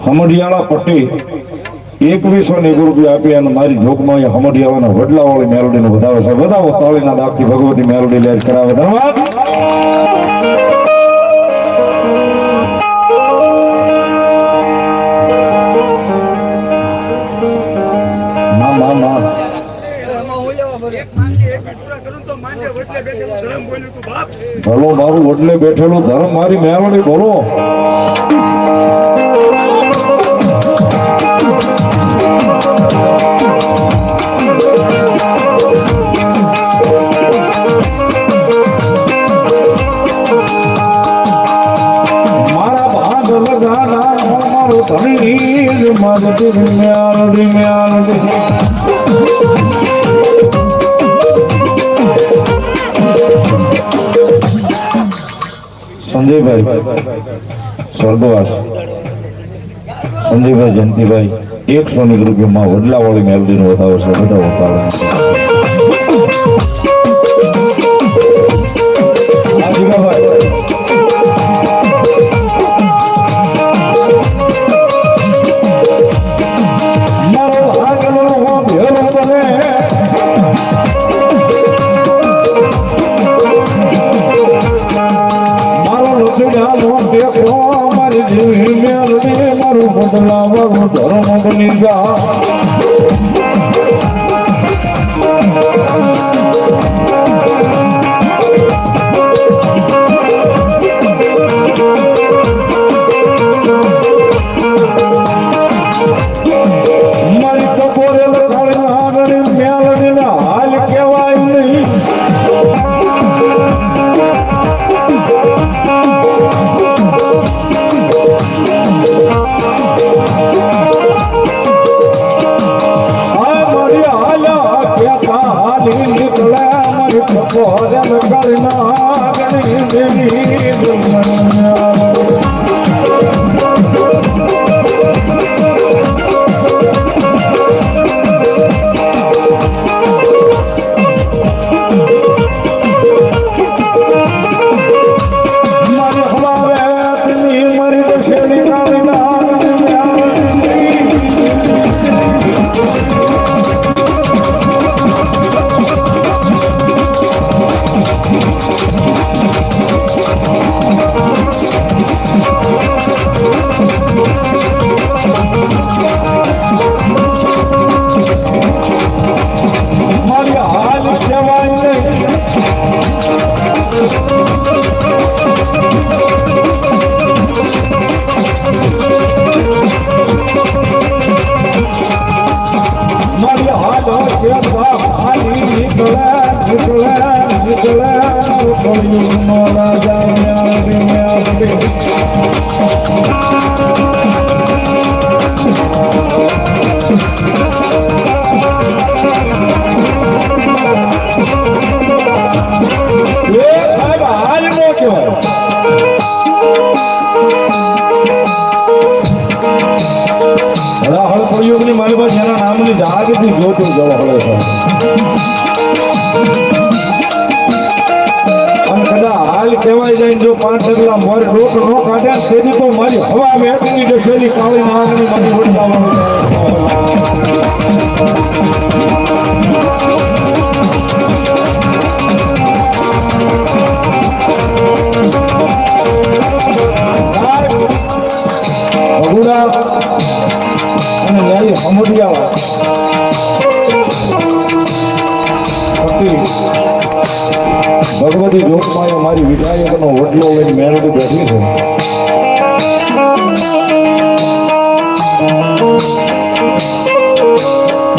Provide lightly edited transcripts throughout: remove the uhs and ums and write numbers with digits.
હમડિયાળા પટ્ટી 2100 રૂપિયા આપી અને મારી જોગમાં હમડિયાળાના વડલાવાળી મેલોડી નું વધાવે છે. વધાવો તાળીના દાખથી ભગવતી મેલોડી લેજ કરાવે. ધન્યવાદ. ભલો મારું વડલે બેઠેલું ધર્મ મારી મેલોડી બોલો. સંજયભાઈ સ્વર્ગવાસ સંજયભાઈ જયંતિભાઈ 100 રૂપિયામાં વડલાવાળી મેલડી નો વધાવો છે. બધા બદલાવાનું ધર્મ બની જા યુગની મારી પાસે એના નામની જહાજથી જોતું જવા પડે છે અને કદાચ હાલ કહેવાય જાય જો 5 ડગલા મોર રોક નો કાઢ્યા તેથી તો મારી હવા વેચની ડસેલી કાળી નાગની મારી વડતાવાનું ભગવતી જોગમાં મારી વિધાયકનો વડલો લઈને મેળવી બેઠી છે.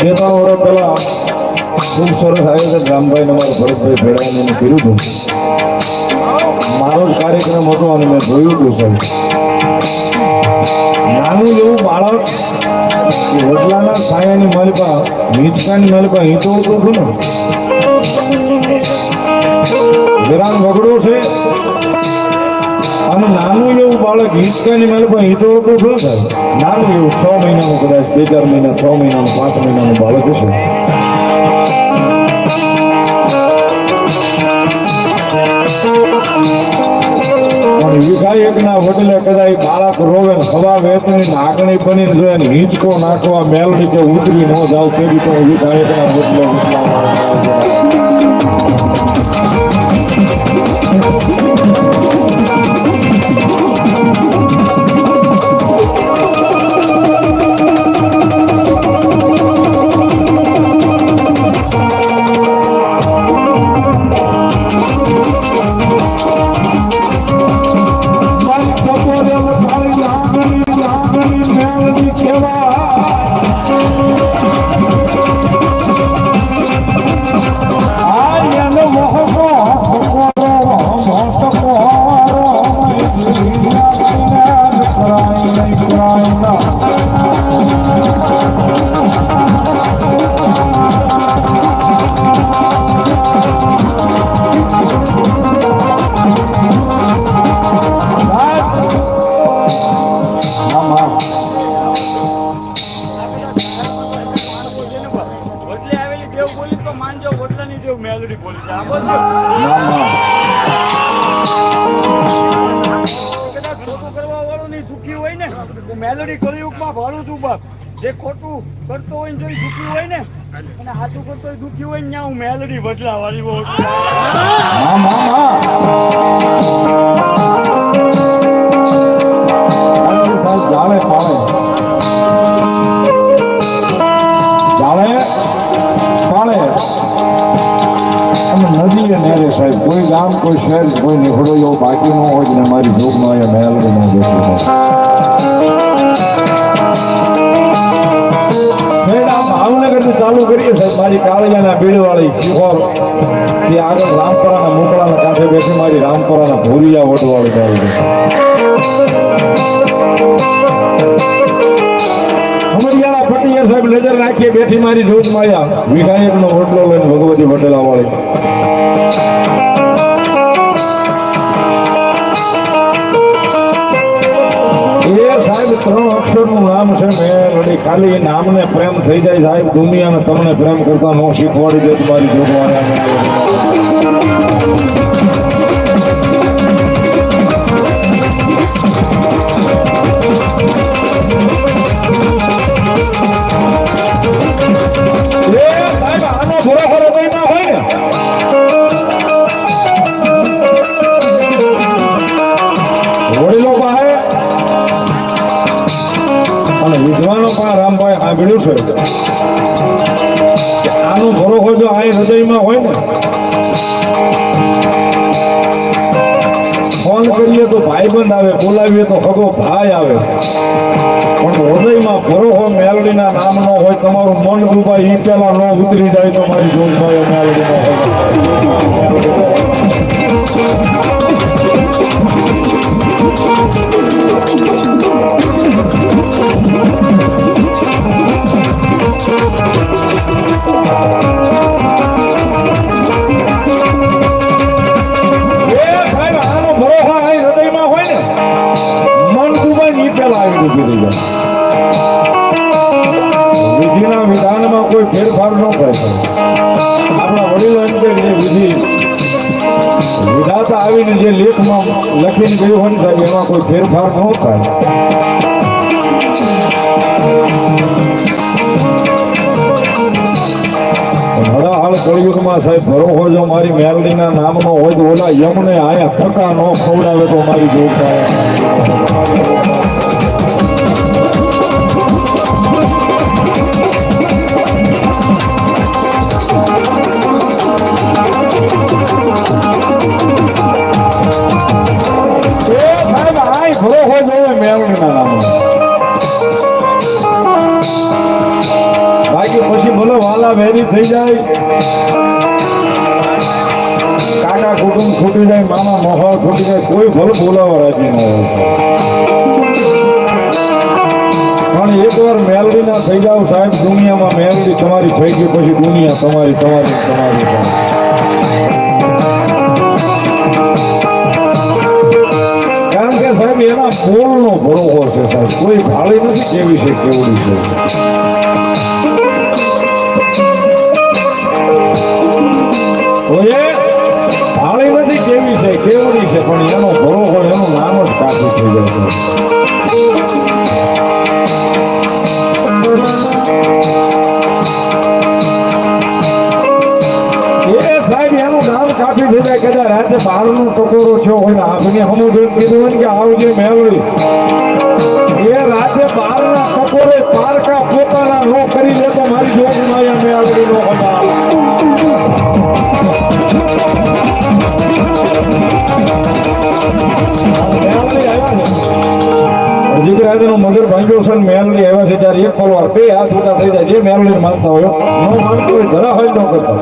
બે 3 વર્ષ પહેલા ખૂબ સરસ આયોજન રામભાઈ ને મારા ભરતભાઈ ભેડાને કર્યું હતું. મારો જ કાર્યક્રમ હતો અને મેં જોયું હતું સાહેબ. નાનું એવું બાળક વડલાના છાયાની માલિકા હિંચકાની માલિકા હિંચોળતું હતું ને વિરાન વગડો છે અને નાનું એવું બાળક હિંચકાની માલિકા હિંચોળતું હતું ને નાનું એવું 6 મહિનાનું કદાચ 2-4 મહિના 6 મહિનાનું 5 મહિનાનું બાળક હશે. વિધાયકના વડલે કદાચ બાળક રોવે હવા વેચની નાગણી બનીને જોઈએ ને હિંચકો નાખવા મેલડી કે ઉતરી ન જાવ તેવી તો વિધાયકના વડલે મેલોડી કળિયુગમાં ભાડું છું બાપ જે ખોટું કરતો હોય ને જો દુખી હોય ને અને સાચું કરતો હોય દુખી હોય ને હું મેલોડી બદલા વાળી બહુ જાણે પાડે નેરે નેરે સાહેબ કોઈ ગામ કોઈ શહેર કોઈ નીકળો એવો બાકી ન હોય ને મારી જોગમાં અહીંયા મેલડીમાં બેઠી ભાવનગર થી ચાલુ કરીએ સાહેબ મારી કાળિયાના બીડવાળી શિહોર થી આગળ રામપરાના મોકળાના કાંઠે બેઠી મારી રામપરાના ભૂરિયા વડવાળી ગાડી અમરિયાળા પટિયા સાહેબ નજર રાખીએ બેઠી મારી જોત માયા વિધાયક નો વડલો લઈને ભગવતી વડલા વાળી એ સાહેબ 3 અક્ષરનું નામ છે મેલડી ખાલી નામને પ્રેમ થઈ જાય સાહેબ દુનિયાને તમને પ્રેમ કરતા નો શીખવાડી દે મારી જોગવાયા વિદ્વાનો પણ રામભાઈ સાંભળ્યું છે કે આનો ભરોસો જો આ હૃદયમાં હોય ને ફોન કરીએ તો ભાઈબંધ આવે બોલાવીએ તો ખગો ભાઈ આવે પણ હૃદયમાં ભરોસો મેલડીના નામ નો હોય તમારું મન ડૂબાય એ પેલા ન ઉતરી જાય તો મારી જોગભાઈ મેલડી નો હોય વિધિના વિધાનમાં કોઈ ફેરફાર ન થાય આપણા વડીલો એમ કે વિધિ વિધાતા આવીને જે લેખમાં લખીને ગયું હોય સાહેબ એમાં કોઈ ફેરફાર ન થાય હળાહળ કળિયુગમાં સાહેબ ભરોસો જો મારી મેલડીના નામનો હોય તો ઓલા યમને આયા થકા ન ખવડાવે તો મારી જોગભાઈ બાકી પછી બોલો વાલા વેરી થઈ જાય કાકા કુટુંબ ખૂટી જાય મામા મોહર ખૂટી જાય કોઈ ભલે બોલાવા રાજી ન હોય પણ એકવાર મેલડી ના થઈ જાવ સાહેબ દુનિયામાં મેલડી તમારી થઈ ગઈ પછી દુનિયા તમારી તમારી તમારી સાહેબ એના ફૂલનો ભરોસો છે સાહેબ કોઈ ભાળી નથી કેવી છે કેવડી છે ભાળી નથી કેવી છે કેવડી છે પણ એનો ભરોસો એનું નામ જ કાઢી થઈ જાય છે સાહેબ એનું નામ કાફી થઈ જાય કદાચ રાતે બહારનો ટકોરો થયો હોય ને આપણે સમુદ્ર કીધું હોય કે આવજે મેળવી એ રાતે બહારના ટકોરે પારકા પોતાના નો કરી લે તો મારી જોગમાં મેળવી નો હતા નો મગર ભાંગ્યો છે મેલડી આવ્યા છે ત્યારે એક પલવાર બે હાથ ઉતા થઈ જાય જે મેલડી માનતા હોય ન માનતો હોય ધરા હોય ન કરતા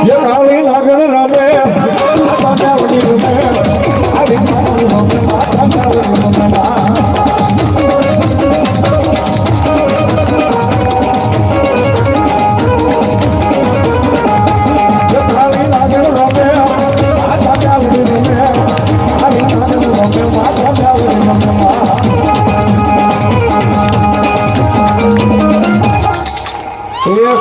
ये काली लगन रमे माता वडी रमे आदि माता रमे माता वडी रमे ये काली लगन रमे माता वडी रमे आदि माता रमे माता वडी रमे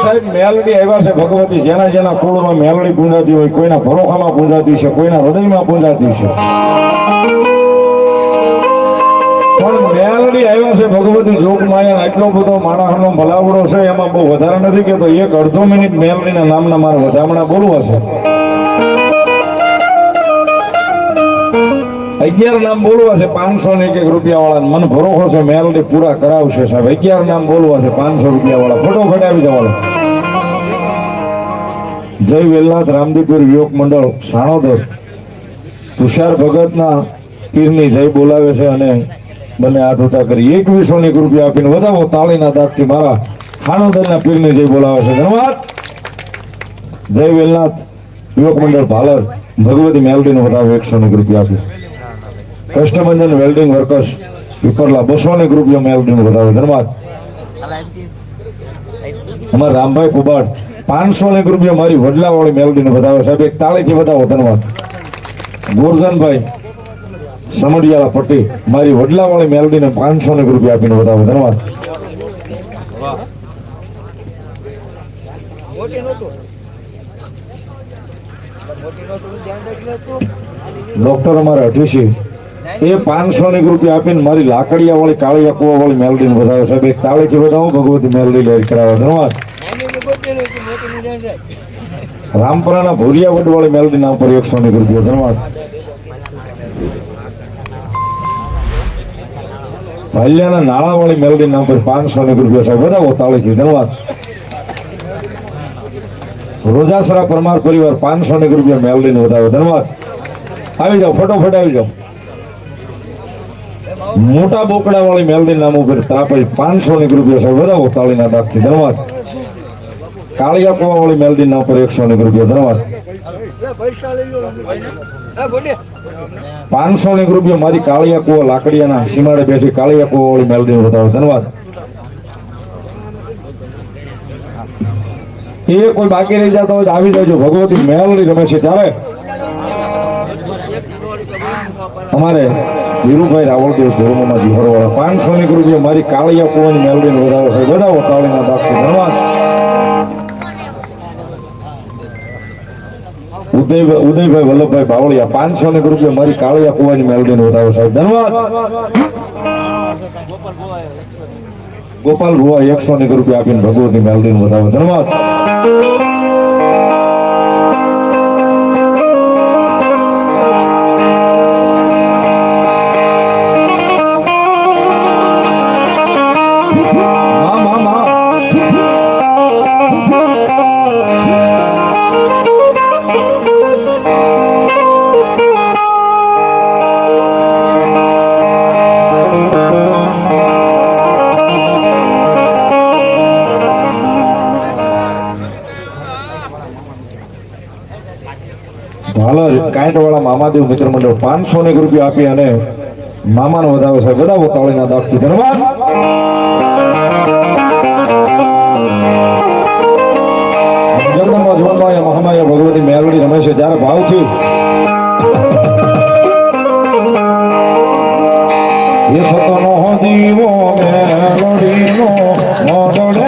સાહેબ મેલડી આવ્યા છે ભગવતી જેના જેના કુળમાં મેલડી પૂંજાતી હોય કોઈના ભરોખામાં પૂંજાતી છે કોઈના હૃદયમાં પૂંજાતી છે પણ મેલડી આવ્યા છે ભગવતી જોગમાયા એટલો બધો માણસનો ભલાવડો છે એમાં બહુ વધારે નથી કેતો એક અડધો મિનિટ મેલડીના નામના મારે વધામણા બોલવા છે 11 નામ બોલવા છે 501 રૂપિયા વાળા મને ભરોસો છે મેલડી પૂરા કરાવશે સાહેબ 11 નામ બોલવા છે 500 રૂપિયા વાળા ફોટો ફટાવી જવાનો જય વેલનાથ રામદીપુર યુવક મંડળ સાણોદર તુષાર ભગતના પીરની જય બોલાવે છે અને બંને હાથ ઊંચા કરી 21 રૂપિયા આપીને વધાવો તાળીના દાંતથી મારા સાણોદરના પીરની જય બોલાવે છે. ધન્યવાદ. જય વેલનાથ યુવક મંડળ ભાલર ભગવતી મેલડીનો વધાવો 100 રૂપિયા આપ્યો. કષ્ટભંજન વેલ્ડિંગ વર્કર્સ પીપરલા 200 રૂપિયા મેલડીનો વધાવો. ધન્યવાદ. અમારા રામભાઈ કુબાડ 500 રૂપિયા મારી વડલાવાળી મેલડીને વધાવે સાહેબ, એક તાળીથી વધાવો. ધન્યવાદ. ગોરધનભાઈ સમડિયાળા પટ્ટી મારી વડલાવાળી મેલડીને 500 રૂપિયા આપીને વધાવો. ધન્યવાદ. ડોક્ટર અમારે 88 એ 500 રૂપિયા આપીને મારી લાકડિયા વાળી કાળિયા કુવા વાળી મેલડીને વધાવે સાહેબ, એક તાળીથી વધાવો. ભગવતી મેલડી લેર કરાવો. ધન્યવાદ. રામપરાના ભૂરિયા વડવાળી મેલડી નામ પર 100 રૂપિયા. ધન્યવાદ. ભાલિયાના નાળાવાળી મેલડી નામ પર 500 રૂપિયા સાહેબ, વધાવો તાળીથી. ધન્યવાદ. રોજાસરા પરમાર પરિવાર 500 રૂપિયા મેલડીને વધાવો. ધન્યવાદ. આવી જાઓ, ફટોફટ આવી જાઓ. મોટા બોકડા વાળી મેલડી નામ ઉપર ત્રાપઈ 500 રૂપિયા સાહેબ, વધાવો તાળીના દાંતથી. ધન્યવાદ. કાળિયા કુવા વાળી મેલડી નામ પર 100 રૂપિયા. ધન્યવાદ. 500 રૂપિયા મારી કાળિયા કુવા લાકડિયાના સીમાડે બેઠી કાળિયા કુવા વાળી મેલડી વધાવો. ધન્યવાદ. એ કોઈ બાકી રહી જતા હોય તો આવી જાજો. ભગવતી મેલડી ગમે છે ત્યારે અમારે ધીરુભાઈ રાવળદેવ ધર્મમાંથી હરવાળા 500 રૂપિયા મારી કાળિયા કુવાની મેલડીને વધાવો છે. વધાવો તાળીના દાંતથી. ધન્યવાદ. ઉદયભાઈ વલ્લભભાઈ બાવળિયા 500 રૂપિયા મારી કાળિયા કુવાની મેલડીને વધાવો સાહેબ. ધન્યવાદ. ગોપાલ ભુવા 100 રૂપિયા આપીને ભગવતી મેલડીને વધાવો. ધન્યવાદ. કાંઈટવાળા મામાદેવ મિત્ર મંડળ 500 રૂપિયા આપી અને મામાનો વધાવો સાહેબ, વધાવો તાળીના દાંતથી. ધન્યવાદ. જગદંબા જોનમાયા મહામાયા ભગવતી મેલડી રમે છે જ્યારે ભાવથી એ સતનો દીવો મેલડીનો મોડે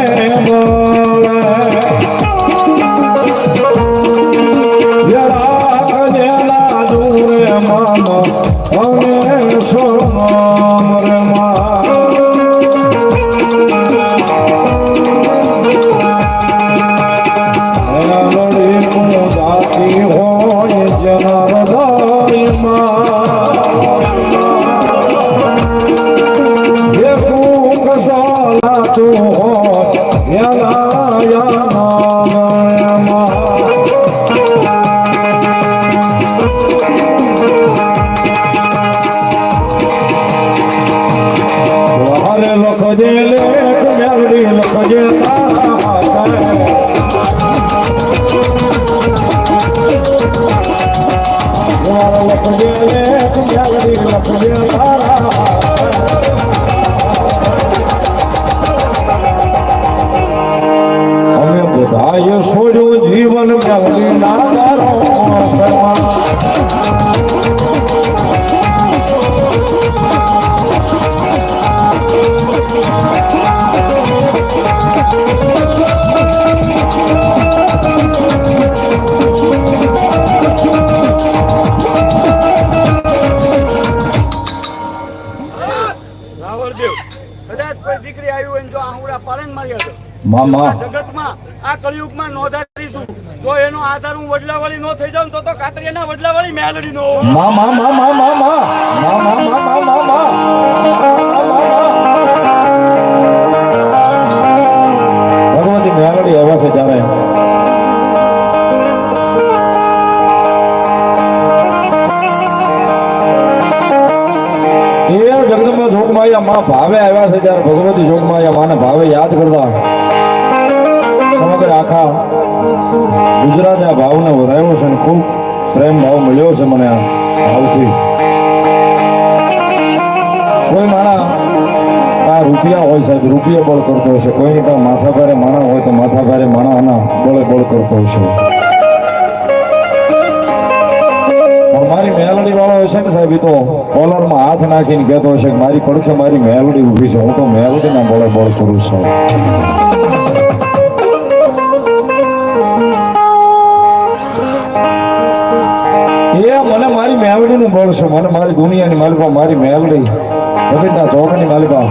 છોડ્યું જીવન મેલડી નાગારો મામા જગતમાં આ કળિયુગમાં નોંધારીશું. જો એનો આધાર હું વડલાવાળી નો થઈ જાઉં તો કાતરિયાના વડલાવાળી મેલડી નો. મામા મામા મામા મામા મામા મામા ભગવતી મેલડી આવે છે ત્યારે જોગમાયા માં ભાવે આવ્યા છે ત્યારે ભગવતી જોગમાયા માને ભાવે યાદ કરતા સમગ્ર આખા ગુજરાતે આ ભાવને વધાર્યો છે અને ખૂબ પ્રેમ ભાવ મળ્યો છે મને આ ભાવથી. કોઈ માણા આ રૂપિયા હોય સાહેબ રૂપિયા બળ કરતો હશે, કોઈની પાસે માથા ભારે માણા હોય તો માથા ભારે માણાના બળે બળ કરતો હશે. મારી મેલડી વાળો હશે ને સાહેબ, એ તો કોલરમાં હાથ નાખીને કહેતો હશે કે મારી પડખે મારી મેલડી ઊભી છે, હું તો મેલડીના બળે બળ કરું છું. એ મને મારી મેલડીનું બળ છે, મને મારી દુનિયાની માલિકા મારી મેલડી જગતના ચોકની માલિકા.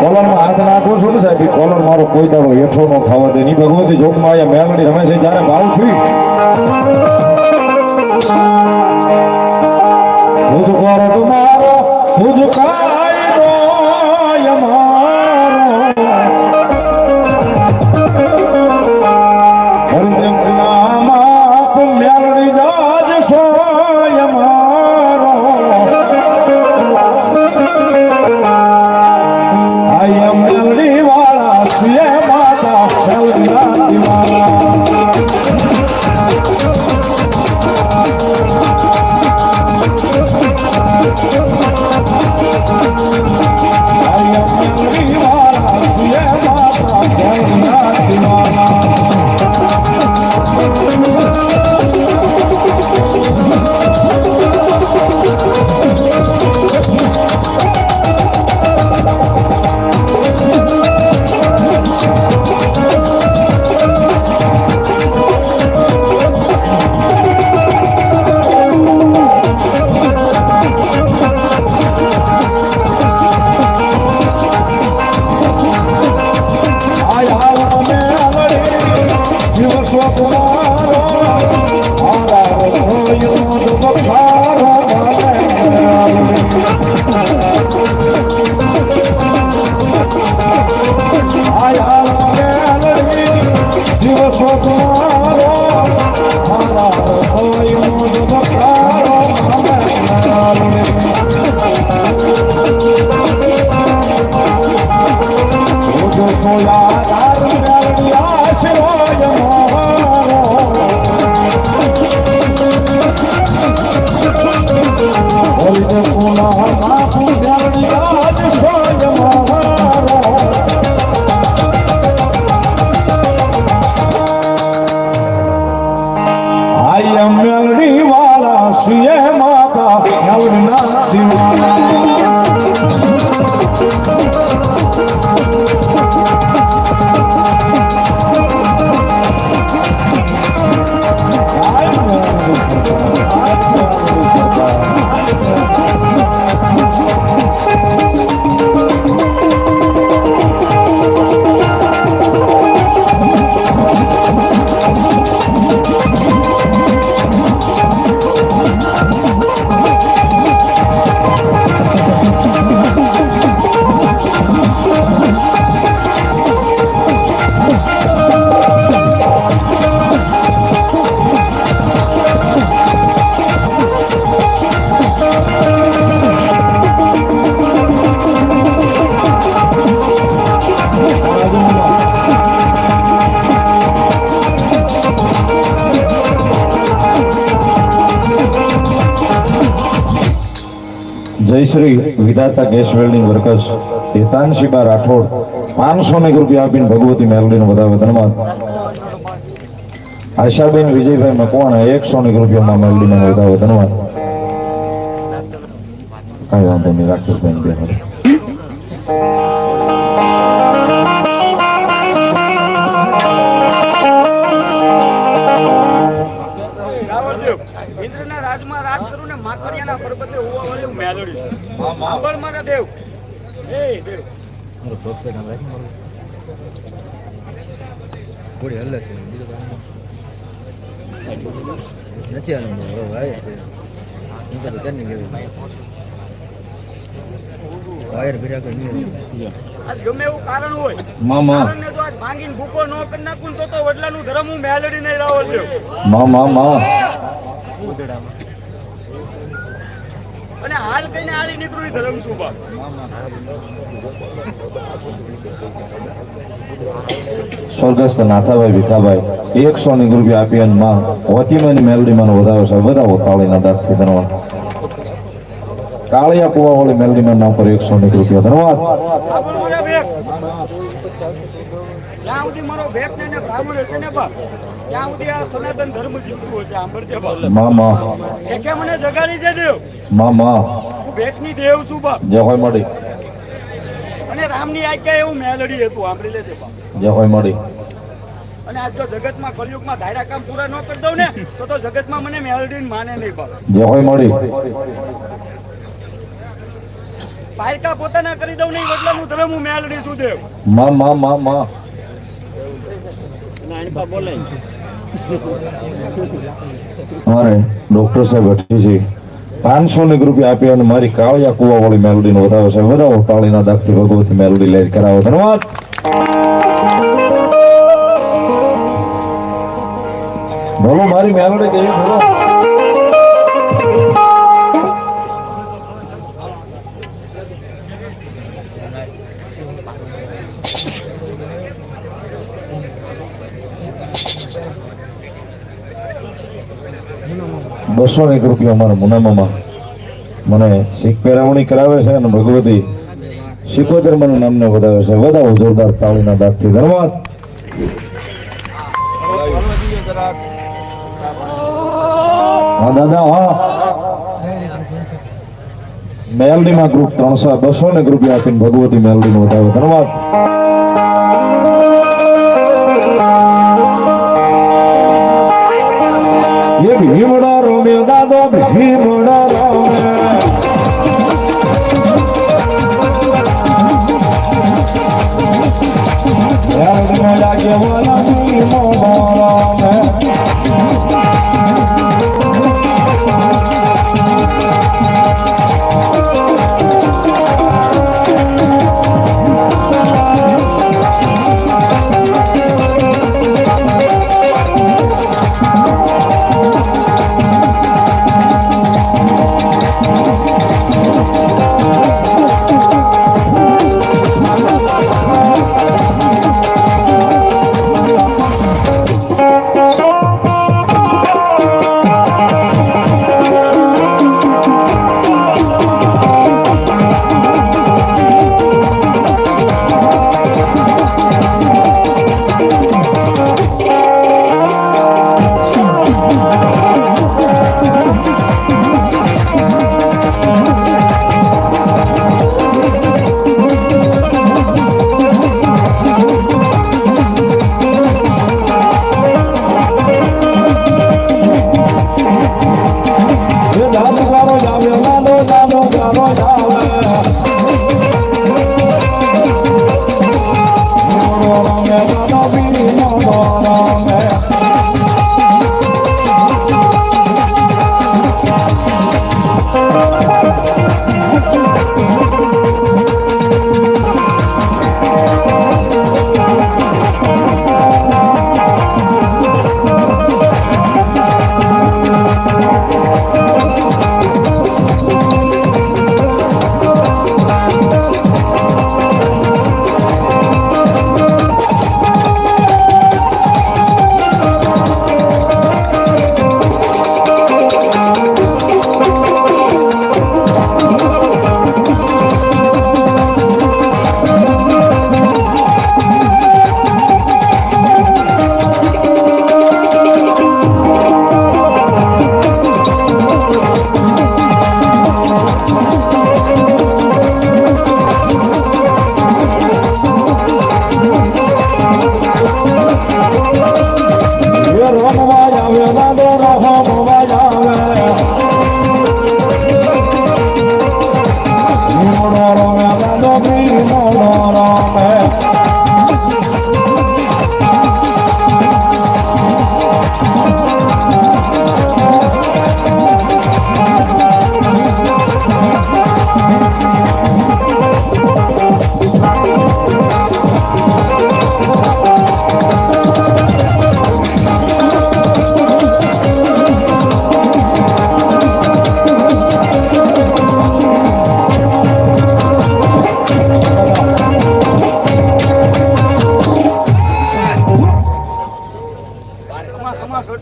કોલરમાં હાથ નાખો છું ને સાહેબ, કોલર મારો કોઈ દાડો હેઠો ન થવા દે. ની ભગવતી જોગમાં અહીંયા મેલડી રમે છે જ્યારે ભાવ થઈ तुझ कर तुम्हारो तुझ कायदो यमारो हरदम नामा तुम मेलडी जाज सो यमारो आई एम मेलडी वाला सिए माता मेलडी राती वाला Jai Shri Vidhata gas welding workers હેતાનશીબા રાઠોડ 500 રૂપિયા આપીને ભગવતી મેલડીનો વધાવે ધન્યવાદ. આશાબેન વિજયભાઈ મકવાણા 100 રૂપિયામાં મેલડીને વધાવે ધન્યવાદ. કઈ વાંધો નહીં, રાકેશબેન બે ઇન્દ્રના રાજમાં રાજ કરું ને માખણિયાના પર્વતે હોવા વાળી મેલડી સાંભળ મારા દેવ. એ દેવ થોડી હલ્લે છે નથી આનું ભાઈ હું તો કરી ગયો વાયર ભર્યા કર આજ ગમે એવું કારણ હોય મામા કારણને જો આજ ભાંગીને ભૂકો ન કરી નાખું તો વડલાનું ધર્મ હું મેલડી નહીં રાવલ દેવ. મામા અને હાલ કઈને હાલી નીકળ્યું ધરમ સુભા. સ્વર્ગસ્થ નાથાભાઈ ભીખાભાઈ 100 રૂપિયા આપી અને માં હોતીમાની મેલડીમાં વધારો છે. વધાવો તાળીના દાંતથી ધન્યવાદ. કાળિયા કુવાવાળી મેલડીમાં નામ પર 100 રૂપિયા ધન્યવાદ. આ બોલો મારા ભેગ. જ્યાં સુધી મારો ભેગ ને એને બ્રાહ્મણ હશે ને બા, ત્યાં સુધી આ સનાતન ધર્મ જીવતું હશે. સાંભળજે બા. માં કે મને જગાડી છે દેવ. માં હું ભેગની દેવ છું બા. જય હોય મળી, અને રામની આજ્ઞા એવું મેલડી હતું. સાંભળી લેજે બા. જય હોય મળી. અને આજ જો જગતમાં કળિયુગમાં ધાર્યા કામ પૂરા ન કરી દઉં ને તો જગતમાં મને મેલડી માને નહીં બા. જય હોય મળી. પાયકા પોતાના કરી દઉં નહીં વડલાનું ધર્મ હું મેલડી છું દેવ. માં મારે ડોક્ટર સાહેબ અઠી છે 500 રૂપિયા આપી અને મારી કાળિયા કુવાવાળી મેલોડીનો વધારો છે. વધાવો તાળીના દાગથી ભગવતી મેલોડી લઈ કરાવો. ધન્યવાદ. બોલો મારી મેલોડી કેવી બોલો. ₹201 અમારા મુનામામાં મને શીખ પહેરાવણી કરાવે છે અને ભગવતી 75 નામને વધાવે છે. વધાવો જોરદાર તાળીના દાંતથી. ધન્યવાદ. હા દાદા હા. મેલડીમાં ગ્રુપ 200 રૂપિયા આપીને ભગવતી મેલડીનો વધાવે. ધન્યવાદ. ये भीमड़ा रोमे दादो भीमड़ा रोमे यार में लागे वाला भीमड़ा रोमे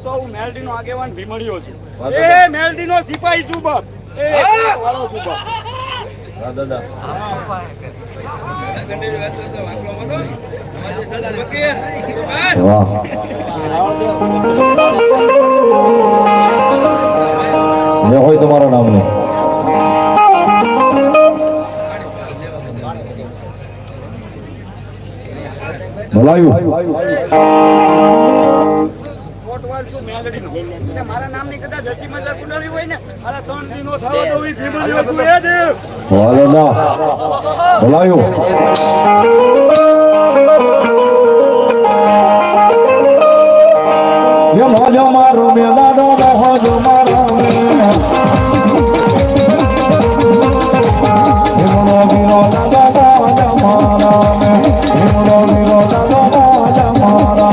તો હું મેલડીનો આગેવાન ભીમડીયો છું. એ મેલડીનો સિપાહી છું બાપ. એ વાળો છું બાપ. હા દાદા વાહ જે હોય તમારા નામને બોલાયું કોટવાલ છું મેલડીનો. એટલે મારા નામની કદાચ દસી મજા કુંડળી હોય ને આલા 3 દિનો થવા દો ઈ ભીમડીયો છું. એ દેવ દાદા બોલાયું એ મોજો મારો મે દાદો મોજો મારો હિમડો વીરો દાદો મોજો મારો હિમડો વીરો દાદો મોજો મારો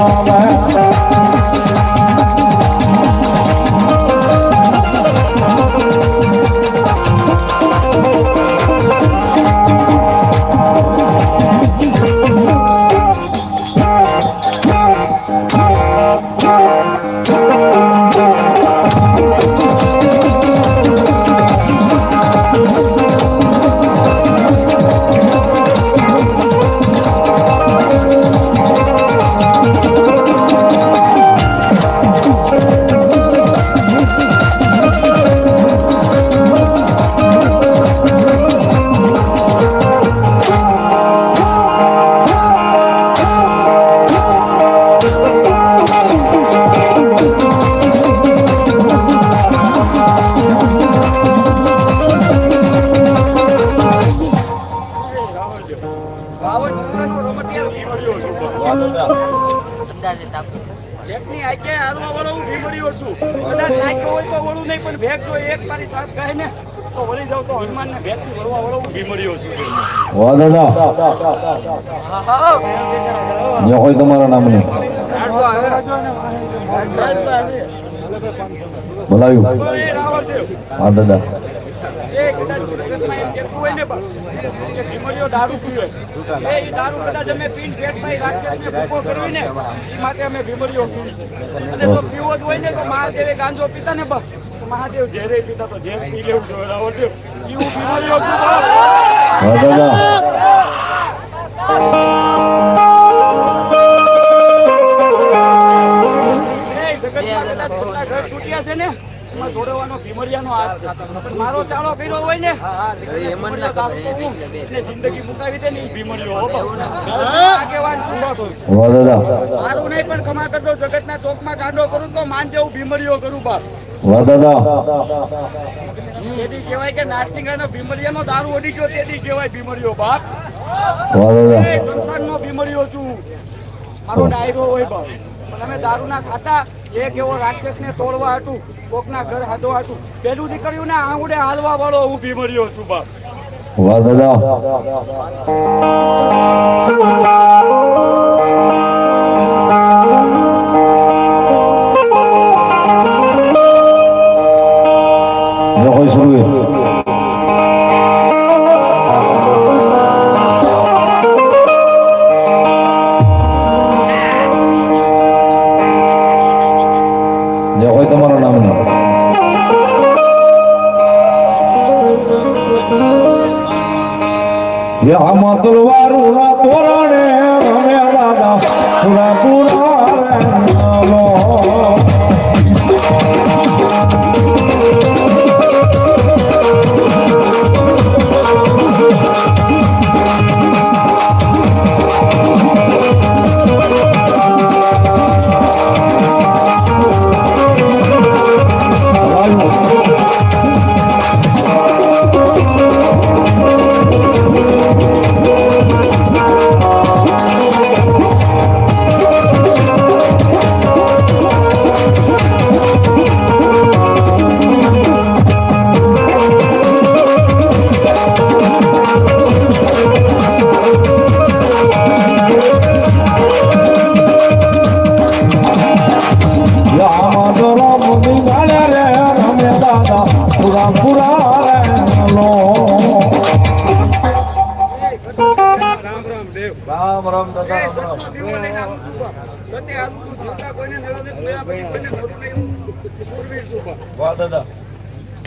એકની આંખે હાલવા વાળો હું ભીમડીયો છું. કદાચ નાખ્યો હોય તો વળું નહીં, પણ ભેગ જો એક મારી સાથ ગાય ને તો વળી જાવ તો હનુમાન ને ભેગ થી વળવા વાળો હું ભીમડીયો છું. વાહ દાદા જે હોય તમારા નામને બોલાયું એ રાવણદેવ હા દાદા એ કદાચ જગતમાં એમ કહેતું હોય ને બા કે ભીમડીયો દારૂ પીવે, એ દારૂ કદાચ અમે પીને પેટમાં રાક્ષસને ભૂકો કરવી ને એ માટે અમે ભીમડીયો પીવી છે. અને જો પીવો જ હોય ને તો મહાદેવે ગાંજો પીતા ને બા તો મહાદેવ ઝેરે પીતા તો ઝેર પી લેવું જોઈએ રાવણદેવ. એવું ભીમડીયો છું બા. વાહ દાદા એ જગતમાં કદાચ કેટલા ઘર તૂટ્યા છે ને એમાં જોડવાનો ભીમડિયાનો હાથ છે. પણ મારો ચાળો કર્યો હોય ને ભીમડિયો દારૂ પીવું અને જિંદગી મુકાવી દે ને એ ભીમડિયો હો બા. આગેવાન છું બા તો. વાહ દાદા મારું નહીં પણ ખમા કરતો જગતના ચોકમાં ગાંડો કરું તો માનજે હું ભીમડીયો કરું બા. વાહ દાદા તેથી કહેવાય કે નારસિંગાનો ભીમડિયાનો દારૂ ઓડી ગયો તેથી કહેવાય ભીમડિયો બાપ. વાહ દાદા એ સંસારનો ભીમડિયો છું. મારો ડાયરો હોય બા. પણ અમે દારૂ ના ખાતા એક એવો રાક્ષસને તોડવા હતું કોકના ઘર હાથો હતું પેલું દીકરીઓ ને આંગુડે હાલવા વાળો હું ભીમડિયો છું બાપ. વાહ દાદા જે હોય શરૂ જે હોય તમારા નામને આમાં તલવારું ના તોરણે રમે દાદા પૂરા પૂરા એ સતનો દીવો લઈને આવું છું બા. સતે આવું છું. જીવતા કોઈને મેળો નથી, મેળા પછી કોઈને મરું નહીં. શૂરવીર છું બા.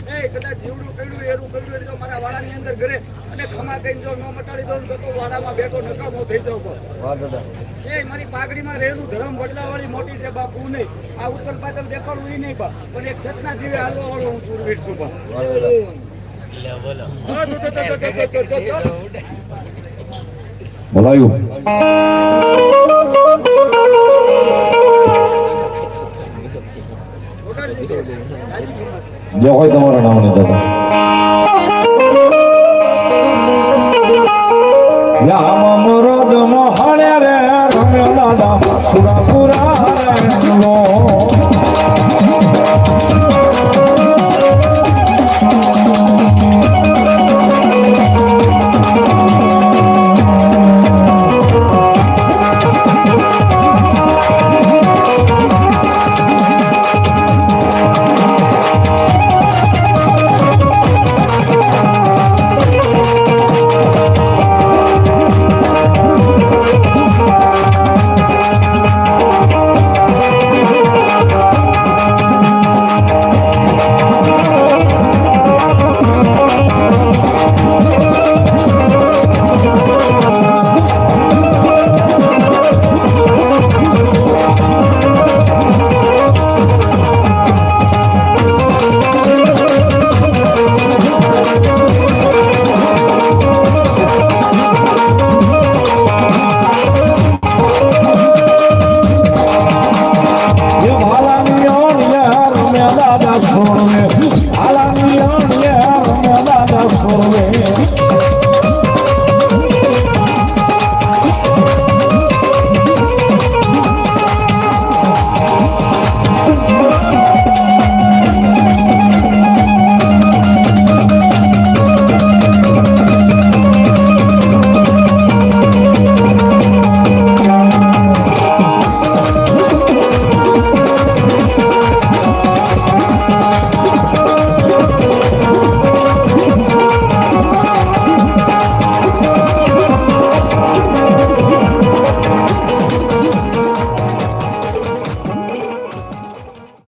એ કદાચ જીવડું પડ્યું એરું પડ્યું એટલે જો મારા વાડાની અંદર ઘરે અને ખમા કઈ જો ન મટાડી દઉં તો વાડામાં બેઠો નકામો થઈ જાવ બા. એ મારી પાઘડીમાં રહેલું ધર્મ બદલાવાળી મોટી છે બાપુ નહીં. આ ઉત્તર પાછળ દેખાડું એ નહીં બા, પણ એક સતના જીવે હાલવા વાળો હું શૂરવીર છું બા. હા, તો. બોલાયું વગાડી દીધો. રાજી કિંમત. જો હોય તમારા નામની દાદા